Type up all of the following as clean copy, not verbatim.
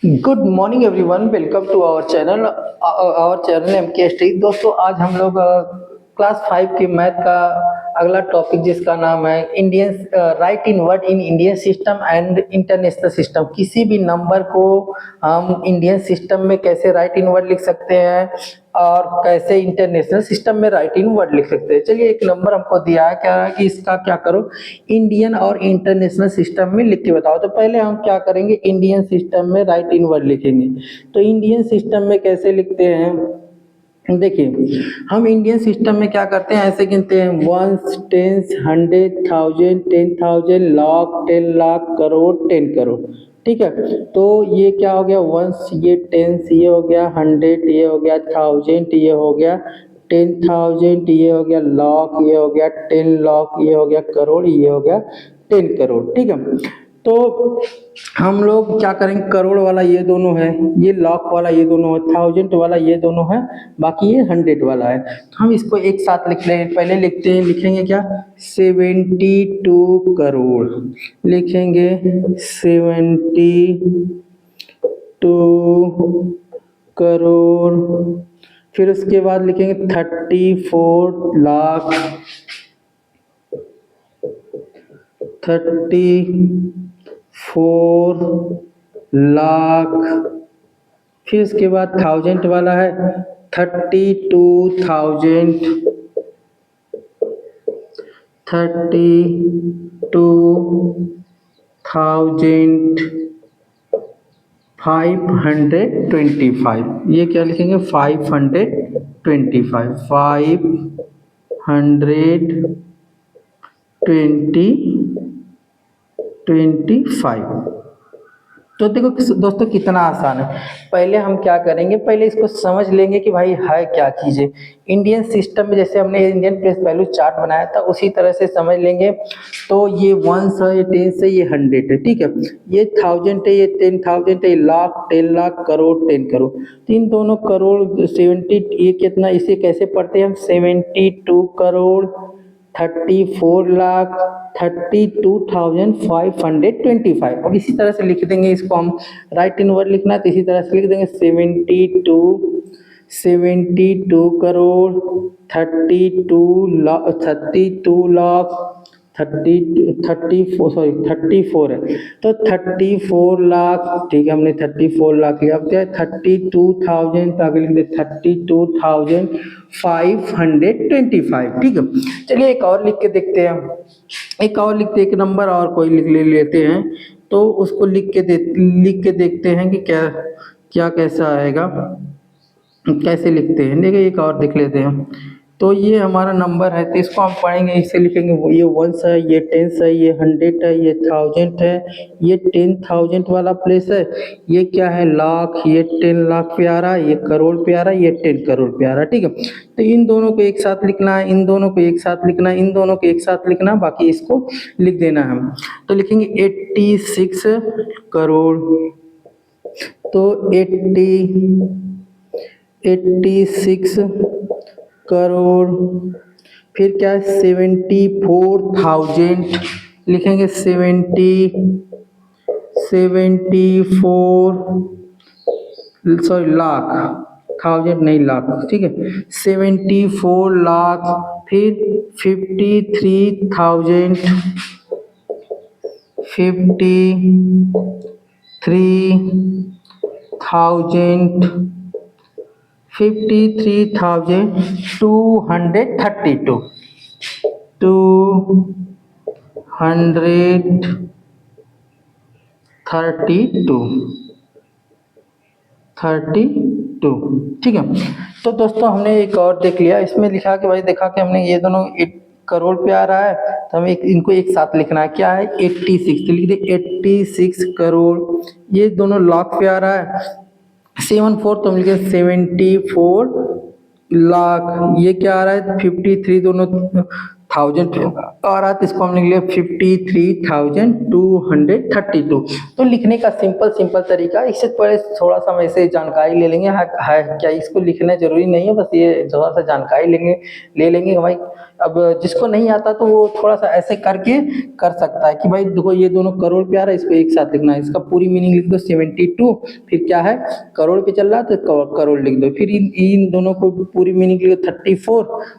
Good morning everyone, welcome to our channel M K street. दोस्तों, आज हम लोग क्लास 5 के मैथ का अगला टॉपिक जिसका नाम है Indian right in word in Indian system and international system. किसी भी नंबर को हम इंडियन सिस्टम में कैसे राइट इन वर्ड लिख सकते हैं और कैसे इंटरनेशनल सिस्टम में राइट इन वर्ड लिख सकते हैं। चलिए, एक नंबर हमको दिया है, क्या है कि इसका क्या करो, इंडियन और इंटरनेशनल सिस्टम में लिख के बताओ। तो पहले हम क्या करेंगे, इंडियन सिस्टम में राइट इन वर्ड लिखेंगे। तो इंडियन सिस्टम में कैसे लिखते हैं, देखिए हम इंडियन सिस्टम में क्या करते हैं, ऐसे गिनते हैं 1 10 100 1000 10,000 लाख 10 लाख करोड़ 10 करोड़। ठीक है, तो ये क्या हो गया, 1 ये 10 ये हो गया, 100 ये हो गया, 1000 ये हो गया, 10,000 ये हो गया, लाख ये हो गया, 10 लाख ये हो गया, करोड़ ये हो गया 10 करोड़। ठीक है, तो हम लोग क्या करेंगे, करोड़ वाला ये दोनों है, ये लाख वाला ये दोनों है, 1000 वाला ये दोनों है, बाकी ये 100 वाला है। तो हम इसको एक साथ लिख लें। पहले लिखेंगे क्या, 72 करोड़ लिखेंगे, 72 करोड़। फिर उसके बाद लिखेंगे 34 लाख, 34 लाख। फिर उसके बाद 1000 वाला है, 32,000, 32,525। ये क्या लिखेंगे, 525, 525। तो देखो दोस्तों, कितना आसान है। पहले हम क्या करेंगे, पहले इसको समझ लेंगे कि भाई है क्या चीज़ें। इंडियन सिस्टम में जैसे हमने इंडियन प्रेस वैल्यू चार्ट बनाया था, उसी तरह से समझ लेंगे। तो ये 1 है, ये 10 है, ये 100 है। ठीक है, ये 1000 है, ये 10,000 है, ये लाख 10 लाख करोड़ 10 करोड़। तो इन दोनों करोड़ 70, ये कितना, इसे कैसे पढ़ते हैं हम, 72 करोड़ 34 लाख 32,525। अब इसी तरह से लिख देंगे, इसको हम राइट इन वर्ड लिखना है तो इसी तरह से लिख देंगे, 72 करोड़ 34 है, तो 34 लाख। ठीक है, हमने 34 लाख लिया। अब क्या है, 32,000, तो आगे लिख दे 32,525। ठीक है, चलिए एक और लिख के देखते हैं, एक नंबर और कोई लेते हैं। तो उसको लिख के देखते हैं कि क्या क्या कैसा आएगा, कैसे लिखते हैं। देखिए, एक और देख लेते हैं। तो ये हमारा नंबर है, तो इसको हम पढ़ेंगे, इसे लिखेंगे, ये 1 है, ये 10 है, ये 100 है, ये 1000 है, ये 10,000 वाला प्लेस है, ये क्या है, लाख, ये 10 लाख पे आ रहा है, ये करोड़ पे आ रहा है, ये 10 करोड़ पे आ रहा है। ठीक है, तो इन दोनों को एक साथ लिखना है, इन दोनों को एक साथ लिखना है, इन दोनों को एक साथ लिखना, बाकी इसको लिख देना है हम। तो लिखेंगे 86 करोड़, तो 86 करोड़। फिर क्या है, 74,000 लिखेंगे, 74 सॉरी लाख, 1000 नहीं लाख। ठीक है, 74 लाख। फिर 53,000, 53,000, 53,232, 232। ठीक है, तो दोस्तों हमने एक और देख लिया, इसमें लिखा कि भाई देखा कि हमने ये दोनों 1 करोड़ पे आ रहा है, तो हमें इनको एक साथ लिखना है। क्या है, 86, तो लिख दे 86 करोड़। ये दोनों लाख पे आ रहा है, 74, तो हम लिखे 74 लाख। ये क्या आ रहा है, 53, दोनों 1000 आ रहा है, तो इसको हम लिख लिया 53,232। तो लिखने का सिंपल तरीका। इससे पहले थोड़ा सा हम ऐसे जानकारी ले लेंगे, है क्या इसको लिखना जरूरी नहीं है, बस ये थोड़ा सा जानकारी ले लेंगे भाई। अब जिसको नहीं आता तो वो थोड़ा सा ऐसे करके कर सकता है कि भाई देखो ये दोनों करोड़ पे आ रहा है, इसको एक साथ लिखना है, इसका पूरी मीनिंग लिख दो 72, फिर क्या है करोड़ पे चल रहा है तो करोड़ लिख दो, फिर इन दोनों को पूरी मीनिंग लिख दो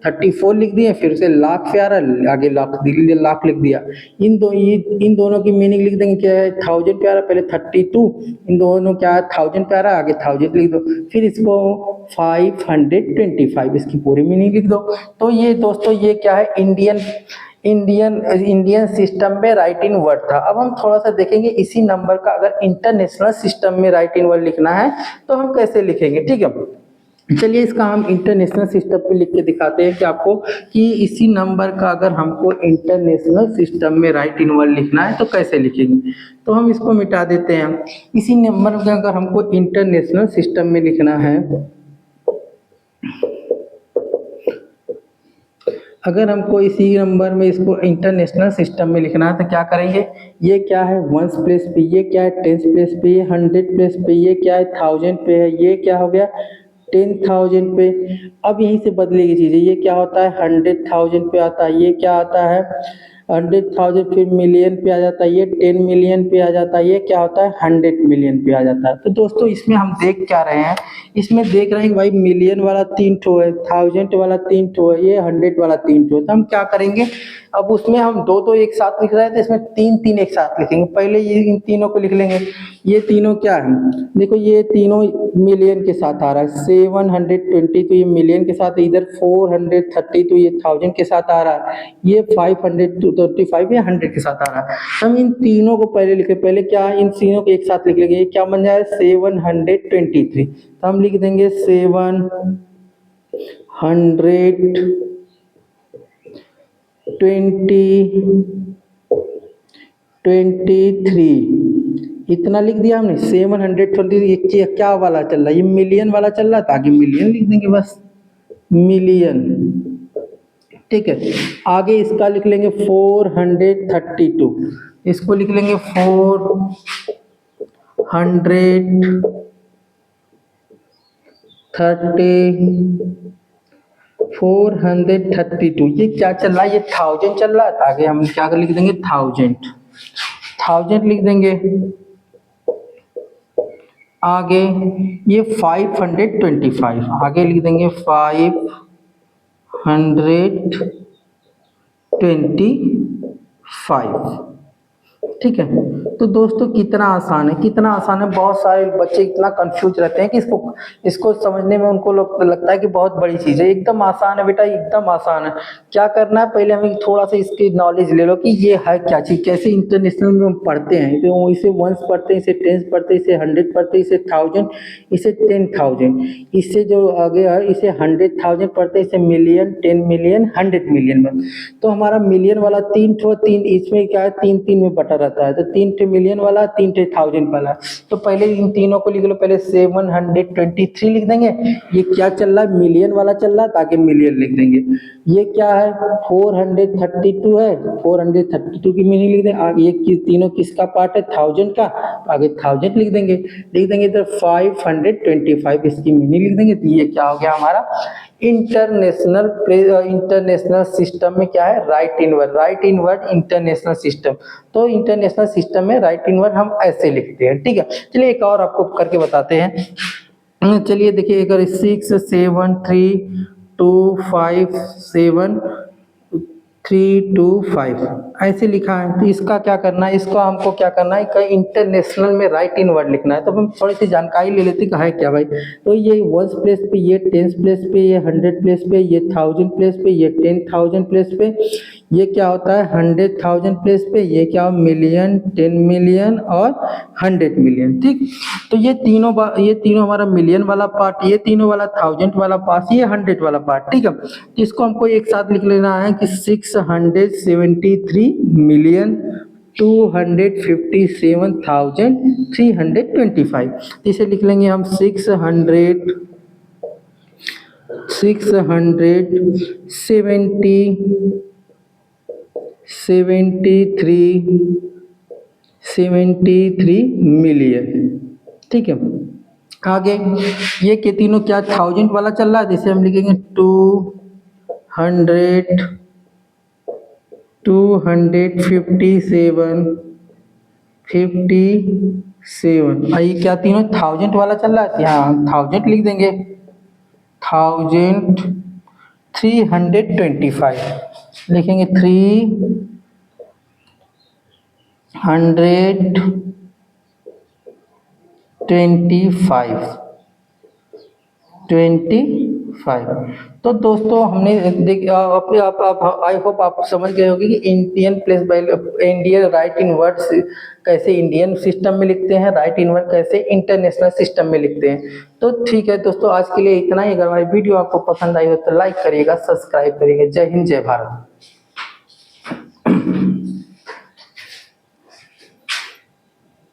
34 लिख दिए, फिर उसे लाख पे आ रहा है आगे लाख लिख दिया। इन दोनों की मीनिंग लिख देंगे, क्या है 1000 पे आ रहा है पहले 32, इन दोनों क्या है 1000 पे आ रहा है आगे 1000 लिख दो, फिर इसको 525 इसकी पूरी मीनिंग लिख दो। तो ये दोस्तों ये क्या है इंडियन सिस्टम में राइट इन वर्ड था। अब हम थोड़ा सा देखेंगे इसी नंबर का अगर इंटरनेशनल सिस्टम में राइट इन वर्ड लिखना है तो हम कैसे लिखेंगे, ठीक है। चलिए इसका हम इंटरनेशनल सिस्टम पे लिख के दिखाते हैं कि आपको कि इसी नंबर का अगर हमको इंटरनेशनल सिस्टम में राइट इन वर्ड लिखना है तो कैसे लिखेंगे। तो हम इसको मिटा देते हैं। इसी नंबर में अगर हमको इंटरनेशनल सिस्टम में लिखना है, अगर हमको इसी नंबर में इसको इंटरनेशनल सिस्टम में लिखना है तो क्या करेंगे, ये क्या है वंस प्लेस पे, ये क्या है टेंस प्लेस पे, ये 100 प्लेस पे, ये क्या है 1000 पे है, ये क्या हो गया 10,000 पे। अब यहीं से बदलेगी चीज़ें, ये क्या होता है 100,000 पे आता है, ये क्या आता है 100,000 फिर मिलियन पे आ जाता है, ये 10 मिलियन पे आ जाता है, ये क्या होता है 100 मिलियन पे आ जाता है। तो दोस्तों इसमें हम देख क्या रहे हैं, इसमें देख रहे हैं कि भाई मिलियन वाला 3 ठो है, 1000 वाला 3 ठो है, ये 100 वाला 3 ठो है। तो हम क्या करेंगे, अब उसमें हम दो एक साथ लिख रहे हैं तो इसमें तीन एक साथ लिखेंगे। पहले ये इन तीनों को लिख लेंगे, ये तीनों क्या है देखो, ये तीनों मिलियन के साथ आ रहा है 720, तो ये मिलियन के साथ, इधर 430 तो ये 1000 के साथ आ रहा है, ये 525 ये 100 के साथ आ रहा है। हम इन तीनों को पहले लिखे, पहले क्या इन तीनों को एक साथ लिख लेंगे, ये क्या बन जाए 723, तो हम लिख देंगे 723, इतना लिख दिया हमने 720। ये क्या वाला चल रहा है, ये मिलियन वाला चल रहा था, आगे मिलियन लिख देंगे बस मिलियन, ठीक है। आगे इसका लिख लेंगे 432, इसको लिख लेंगे 432। ये क्या चल रहा है, ये 1000 चल रहा है, आगे हम क्या लिख देंगे 1000 लिख देंगे। आगे ये 525, आगे लिख देंगे 525, ठीक है। तो दोस्तों कितना आसान है, कितना आसान है। बहुत सारे बच्चे इतना कंफ्यूज रहते हैं कि इसको समझने में उनको लगता है कि बहुत बड़ी चीज़ है। एकदम आसान है बेटा, एकदम आसान है। क्या करना है, पहले हमें थोड़ा सा इसकी नॉलेज ले लो कि ये है क्या चीज़, कैसे इंटरनेशनल में हम पढ़ते हैं। तो इसे वंस पढ़ते हैं, इसे टेंस पढ़ते हैं, इसे 100 पढ़ते हैं, इसे 1000, इसे 10,000, इससे जो आगे है इसे 100,000 पढ़ते हैं, इसे मिलियन, 10 मिलियन, 100 मिलियन में। तो हमारा मिलियन वाला 3 इसमें क्या है 3 में बटा रहता है, तो 3 मिलियन वाला, 3 1000 वाला। तो पहले इन तीनों को लिख लो, पहले 723 लिख देंगे, ये क्या चल रहा है मिलियन वाला चल रहा है, ताकि मिलियन लिख देंगे। ये क्या है 432 है, 432 की मीनिंग लिख देंगे। आगे ये तीनों किसका पार्ट है 1000 का, आगे 1000 लिख देंगे इधर 525 इसकी मीनिंग लिख देंगे। तो ये क्या हो गया हमारा इंटरनेशनल सिस्टम में क्या है राइट इन वर्ड इंटरनेशनल सिस्टम। तो इंटरनेशनल सिस्टम में राइट इन वर्ड हम ऐसे लिखते हैं, ठीक है। चलिए एक और आपको करके बताते हैं। चलिए देखिए, अगर 673257325 ऐसे लिखा है, तो इसका क्या करना है, इसको हमको क्या करना है, इंटरनेशनल में राइट इन वर्ड लिखना है। तो हम थोड़ी सी जानकारी ले लेते हैं है क्या भाई। तो ये वंस प्लेस पे, ये टेंस प्लेस पे, ये 100 प्लेस पे, ये 1000 प्लेस पे, ये 10,000 प्लेस पे, ये क्या होता है 100,000 प्लेस पे, ये क्या मिलियन, 10 मिलियन और 100 मिलियन, ठीक। तो ये तीनों हमारा मिलियन वाला पार्ट, ये तीनों वाला 1000 वाला पार्ट, ये 100 वाला पार्ट, ठीक है। तो इसको हमको एक साथ लिख लेना है कि 673,257,325। तो इसे लिख लेंगे हम 673 मिलियन, ठीक है। आगे ये के तीनों क्या 1000 वाला चल रहा है, जिसे हम लिखेंगे 200 257 ये क्या तीनों 1000 वाला चल रहा है? हाँ, 1000 लिख देंगे। 1325 लिखेंगे। 325 तो दोस्तों हमने देख अपने आप आई होप आप समझ गए होंगे कि इंडियन राइट इन वर्ड्स कैसे इंडियन सिस्टम में लिखते हैं, राइट इन वर्ड कैसे इंटरनेशनल सिस्टम में लिखते हैं। तो ठीक है दोस्तों, आज के लिए इतना ही। अगर हमारी वीडियो आपको पसंद आई हो तो लाइक करिएगा, सब्सक्राइब करिएगा। जय हिंद, जय भारत।